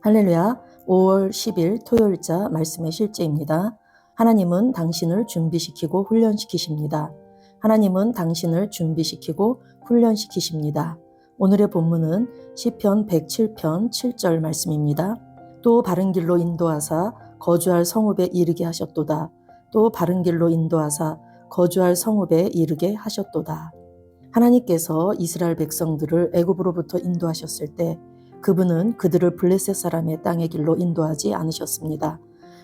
할렐루야. 5월 10일 토요일자 말씀의 실제입니다. 하나님은 당신을 준비시키고 훈련시키십니다. 하나님은 당신을 준비시키고 훈련시키십니다. 오늘의 본문은 시편 107편 7절 말씀입니다. 또 바른 길로 인도하사 거주할 성읍에 이르게 하셨도다. 또 바른 길로 인도하사 거주할 성읍에 이르게 하셨도다. 하나님께서 이스라엘 백성들을 애굽으로부터 인도하셨을 때 그분은 그들을 블레셋 사람의 땅의 길로 인도하지 않으셨습니다.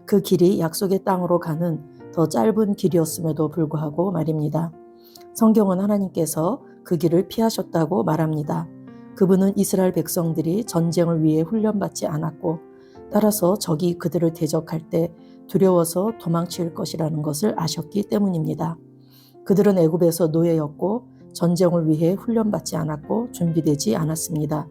그 길이 약속의 땅으로 가는 더 짧은 길이었음에도 불구하고 말입니다. 성경은 하나님께서 그 길을 피하셨다고 말합니다. 그분은 이스라엘 백성들이 전쟁을 위해 훈련받지 않았고 따라서 적이 그들을 대적할 때 두려워서 도망칠 것이라는 것을 아셨기 때문입니다. 그들은 애굽에서 노예였고 전쟁을 위해 훈련받지 않았고 준비되지 않았습니다.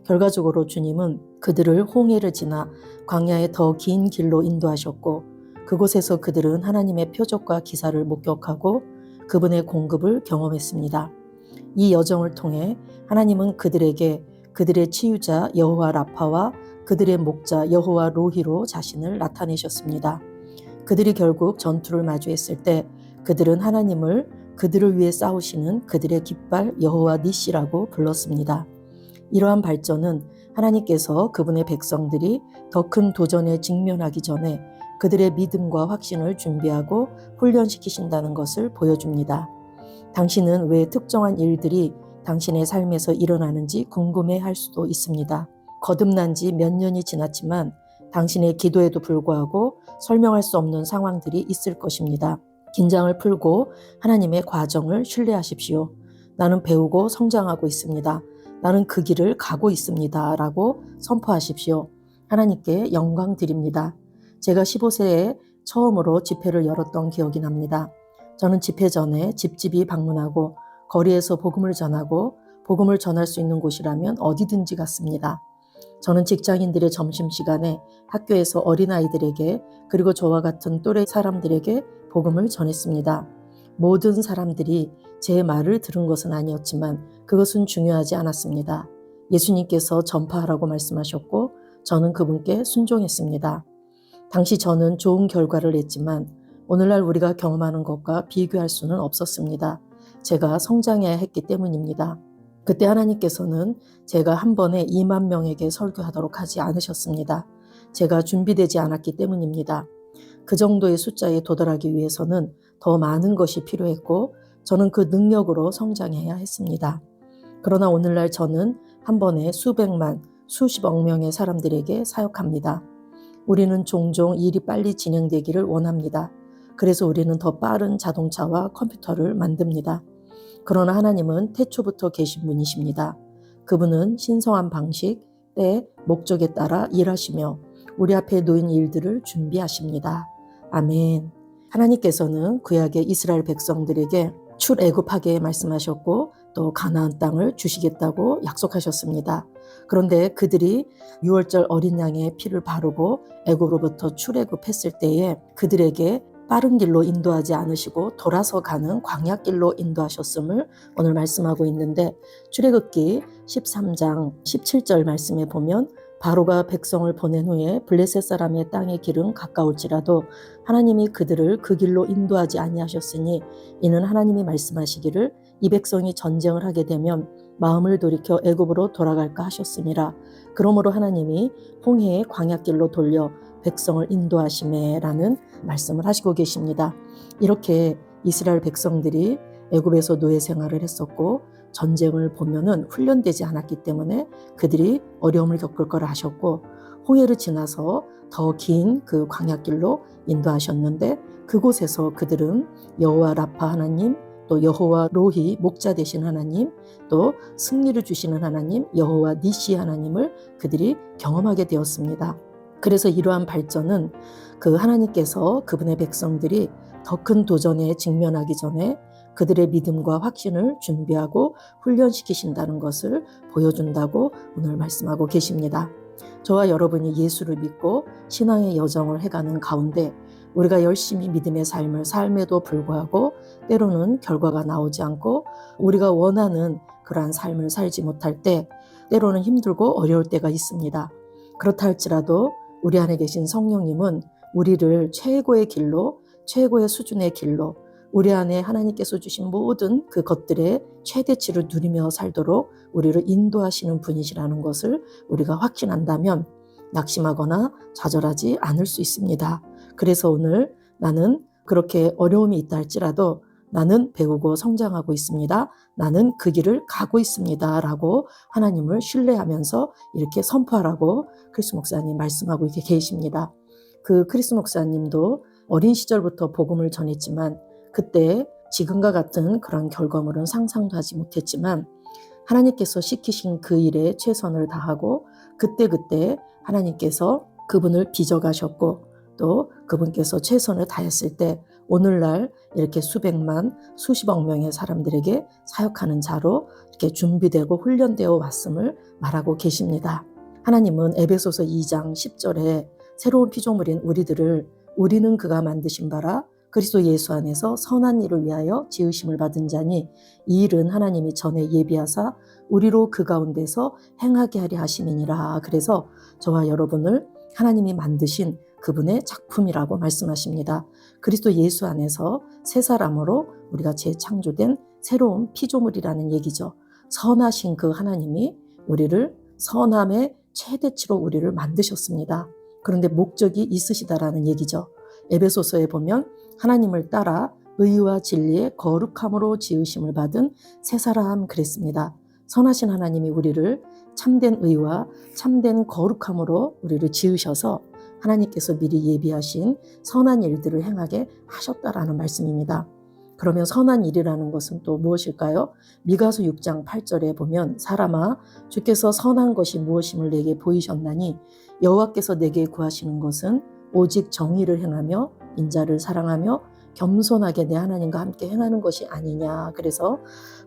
결과적으로 주님은 그들을 홍해를 지나 광야의 더 긴 길로 인도하셨고 그곳에서 그들은 하나님의 표적과 기사를 목격하고 그분의 공급을 경험했습니다. 이 여정을 통해 하나님은 그들에게 그들의 치유자 여호와 라파와 그들의 목자 여호와 로히로 자신을 나타내셨습니다. 그들이 결국 전투를 마주했을 때 그들은 하나님을 그들을 위해 싸우시는 그들의 깃발 여호와 니시라고 불렀습니다. 이러한 발전은 하나님께서 그분의 백성들이 더 큰 도전에 직면하기 전에 그들의 믿음과 확신을 준비하고 훈련시키신다는 것을 보여줍니다. 당신은 왜 특정한 일들이 당신의 삶에서 일어나는지 궁금해할 수도 있습니다. 거듭난 지 몇 년이 지났지만 당신의 기도에도 불구하고 설명할 수 없는 상황들이 있을 것입니다. 긴장을 풀고 하나님의 과정을 신뢰하십시오. 나는 배우고 성장하고 있습니다. 나는 그 길을 가고 있습니다. 라고 선포하십시오. 하나님께 영광 드립니다. 제가 15세에 처음으로 집회를 열었던 기억이 납니다. 저는 집회 전에 집집이 방문하고 거리에서 복음을 전하고 복음을 전할 수 있는 곳이라면 어디든지 갔습니다. 저는 직장인들의 점심시간에 학교에서 어린아이들에게 그리고 저와 같은 또래 사람들에게 복음을 전했습니다. 모든 사람들이 제 말을 들은 것은 아니었지만 그것은 중요하지 않았습니다. 예수님께서 전파하라고 말씀하셨고 저는 그분께 순종했습니다. 당시 저는 좋은 결과를 냈지만 오늘날 우리가 경험하는 것과 비교할 수는 없었습니다. 제가 성장해야 했기 때문입니다. 그때 하나님께서는 제가 한 번에 2만 명에게 설교하도록 하지 않으셨습니다. 제가 준비되지 않았기 때문입니다. 그 정도의 숫자에 도달하기 위해서는 더 많은 것이 필요했고 저는 그 능력으로 성장해야 했습니다. 그러나 오늘날 저는 한 번에 수백만, 수십억 명의 사람들에게 사역합니다. 우리는 종종 일이 빨리 진행되기를 원합니다. 그래서 우리는 더 빠른 자동차와 컴퓨터를 만듭니다. 그러나 하나님은 태초부터 계신 분이십니다. 그분은 신성한 방식, 때, 목적에 따라 일하시며 우리 앞에 놓인 일들을 준비하십니다. 아멘. 하나님께서는 구약의 이스라엘 백성들에게 출애굽하게 말씀하셨고 또 가나안 땅을 주시겠다고 약속하셨습니다. 그런데 그들이 유월절 어린 양의 피를 바르고 애굽으로부터 출애굽했을 때에 그들에게 빠른 길로 인도하지 않으시고 돌아서 가는 광야길로 인도하셨음을 오늘 말씀하고 있는데 출애굽기 13장 17절 말씀에 보면 바로가 백성을 보낸 후에 블레셋 사람의 땅의 길은 가까울지라도 하나님이 그들을 그 길로 인도하지 아니하셨으니 이는 하나님이 말씀하시기를 이 백성이 전쟁을 하게 되면 마음을 돌이켜 애굽으로 돌아갈까 하셨음이라. 그러므로 하나님이 홍해의 광야길로 돌려 백성을 인도하시매라는 말씀을 하시고 계십니다. 이렇게 이스라엘 백성들이 애굽에서 노예 생활을 했었고 전쟁을 보면은 훈련되지 않았기 때문에 그들이 어려움을 겪을 걸 아셨고 홍해를 지나서 더 긴 그 광야길로 인도하셨는데 그곳에서 그들은 여호와 라파 하나님 또 여호와 로히 목자 되신 하나님 또 승리를 주시는 하나님 여호와 니시 하나님을 그들이 경험하게 되었습니다. 그래서 이러한 발전은 그 하나님께서 그분의 백성들이 더 큰 도전에 직면하기 전에 그들의 믿음과 확신을 준비하고 훈련시키신다는 것을 보여준다고 오늘 말씀하고 계십니다. 저와 여러분이 예수를 믿고 신앙의 여정을 해가는 가운데 우리가 열심히 믿음의 삶을 삶에도 불구하고 때로는 결과가 나오지 않고 우리가 원하는 그러한 삶을 살지 못할 때 때로는 힘들고 어려울 때가 있습니다. 그렇다 할지라도 우리 안에 계신 성령님은 우리를 최고의 길로, 최고의 수준의 길로, 우리 안에 하나님께서 주신 모든 그 것들의 최대치를 누리며 살도록 우리를 인도하시는 분이시라는 것을 우리가 확신한다면 낙심하거나 좌절하지 않을 수 있습니다. 그래서 오늘 나는 그렇게 어려움이 있다 할지라도 나는 배우고 성장하고 있습니다. 나는 그 길을 가고 있습니다. 라고 하나님을 신뢰하면서 이렇게 선포하라고 크리스 목사님 말씀하고 계십니다. 그 크리스 목사님도 어린 시절부터 복음을 전했지만 그때 지금과 같은 그런 결과물은 상상도 하지 못했지만 하나님께서 시키신 그 일에 최선을 다하고 그때그때 하나님께서 그분을 빚어가셨고 또 그분께서 최선을 다했을 때 오늘날 이렇게 수백만, 수십억 명의 사람들에게 사역하는 자로 이렇게 준비되고 훈련되어 왔음을 말하고 계십니다. 하나님은 에베소서 2장 10절에 새로운 피조물인 우리는 그가 만드신 바라 그리스도 예수 안에서 선한 일을 위하여 지으심을 받은 자니 이 일은 하나님이 전에 예비하사 우리로 그 가운데서 행하게 하려 하심이니라. 그래서 저와 여러분을 하나님이 만드신 그분의 작품이라고 말씀하십니다. 그리스도 예수 안에서 새 사람으로 우리가 재창조된 새로운 피조물이라는 얘기죠. 선하신 그 하나님이 우리를 선함의 최대치로 우리를 만드셨습니다. 그런데 목적이 있으시다라는 얘기죠. 에베소서에 보면 하나님을 따라 의와 진리의 거룩함으로 지으심을 받은 새 사람 그랬습니다. 선하신 하나님이 우리를 참된 의와 참된 거룩함으로 우리를 지으셔서 하나님께서 미리 예비하신 선한 일들을 행하게 하셨다라는 말씀입니다. 그러면 선한 일이라는 것은 또 무엇일까요? 미가서 6장 8절에 보면 사람아 주께서 선한 것이 무엇임을 내게 보이셨나니 여호와께서 내게 구하시는 것은 오직 정의를 행하며 인자를 사랑하며 겸손하게 내 하나님과 함께 행하는 것이 아니냐. 그래서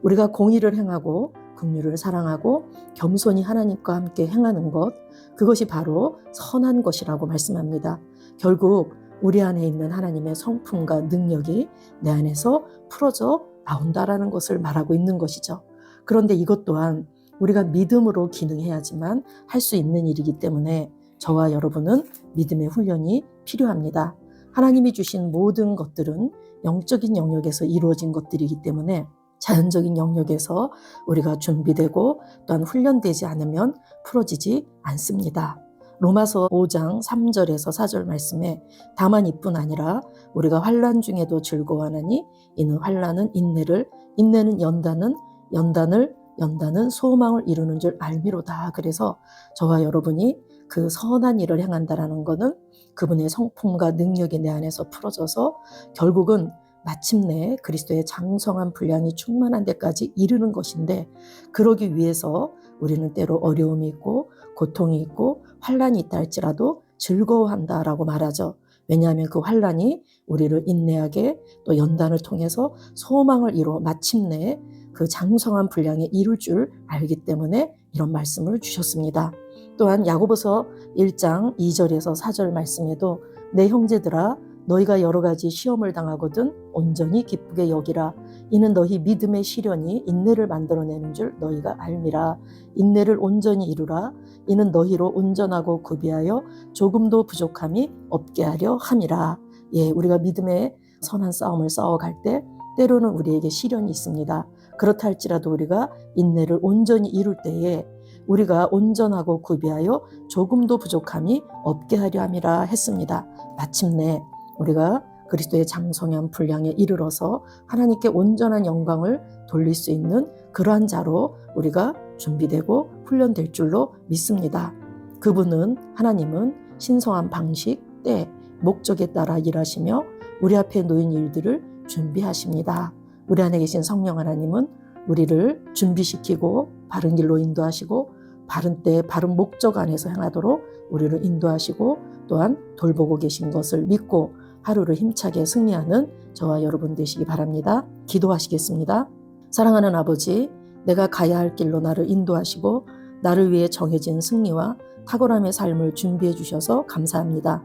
우리가 공의를 행하고 긍휼을 사랑하고 겸손히 하나님과 함께 행하는 것, 그것이 바로 선한 것이라고 말씀합니다. 결국 우리 안에 있는 하나님의 성품과 능력이 내 안에서 풀어져 나온다라는 것을 말하고 있는 것이죠. 그런데 이것 또한 우리가 믿음으로 기능해야지만 할 수 있는 일이기 때문에 저와 여러분은 믿음의 훈련이 필요합니다. 하나님이 주신 모든 것들은 영적인 영역에서 이루어진 것들이기 때문에 자연적인 영역에서 우리가 준비되고 또한 훈련되지 않으면 풀어지지 않습니다. 로마서 5장 3절에서 4절 말씀에 다만 이뿐 아니라 우리가 환난 중에도 즐거워하나니 이는 환난은 인내를 인내는 연단은 소망을 이루는 줄 알미로다. 그래서 저와 여러분이 그 선한 일을 행한다라는 것은 그분의 성품과 능력이 내 안에서 풀어져서 결국은 마침내 그리스도의 장성한 분량이 충만한 데까지 이르는 것인데 그러기 위해서 우리는 때로 어려움이 있고 고통이 있고 환난이 있다 할지라도 즐거워한다라고 말하죠. 왜냐하면 그 환난이 우리를 인내하게 또 연단을 통해서 소망을 이루어 마침내 그 장성한 분량에 이룰 줄 알기 때문에 이런 말씀을 주셨습니다. 또한 야고보서 1장 2절에서 4절 말씀에도 내 형제들아 너희가 여러 가지 시험을 당하거든 온전히 기쁘게 여기라. 이는 너희 믿음의 시련이 인내를 만들어내는 줄 너희가 알미라. 인내를 온전히 이루라. 이는 너희로 온전하고 구비하여 조금도 부족함이 없게 하려 함이라. 우리가 믿음의 선한 싸움을 싸워갈 때 때로는 우리에게 시련이 있습니다. 그렇다 할지라도 우리가 인내를 온전히 이룰 때에 우리가 온전하고 구비하여 조금도 부족함이 없게 하려 함이라 했습니다. 마침내 우리가 그리스도의 장성한 분량에 이르러서 하나님께 온전한 영광을 돌릴 수 있는 그러한 자로 우리가 준비되고 훈련될 줄로 믿습니다. 하나님은 신성한 방식, 때, 목적에 따라 일하시며 우리 앞에 놓인 일들을 준비하십니다. 우리 안에 계신 성령 하나님은 우리를 준비시키고 바른 길로 인도하시고 바른 때 바른 목적 안에서 행하도록 우리를 인도하시고 또한 돌보고 계신 것을 믿고 하루를 힘차게 승리하는 저와 여러분 되시기 바랍니다. 기도하시겠습니다. 사랑하는 아버지, 내가 가야 할 길로 나를 인도하시고 나를 위해 정해진 승리와 탁월함의 삶을 준비해 주셔서 감사합니다.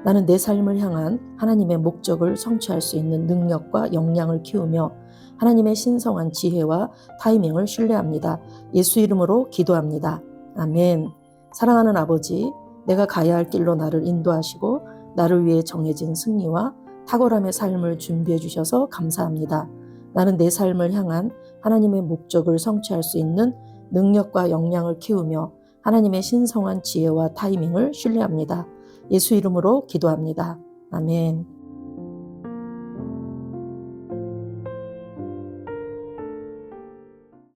나는 내 삶을 향한 하나님의 목적을 성취할 수 있는 능력과 역량을 키우며 하나님의 신성한 지혜와 타이밍을 신뢰합니다. 예수 이름으로 기도합니다. 아멘. 사랑하는 아버지, 내가 가야 할 길로 나를 인도하시고 나를 위해 정해진 승리와 탁월함의 삶을 준비해 주셔서 감사합니다. 나는 내 삶을 향한 하나님의 목적을 성취할 수 있는 능력과 역량을 키우며 하나님의 신성한 지혜와 타이밍을 신뢰합니다. 예수 이름으로 기도합니다. 아멘.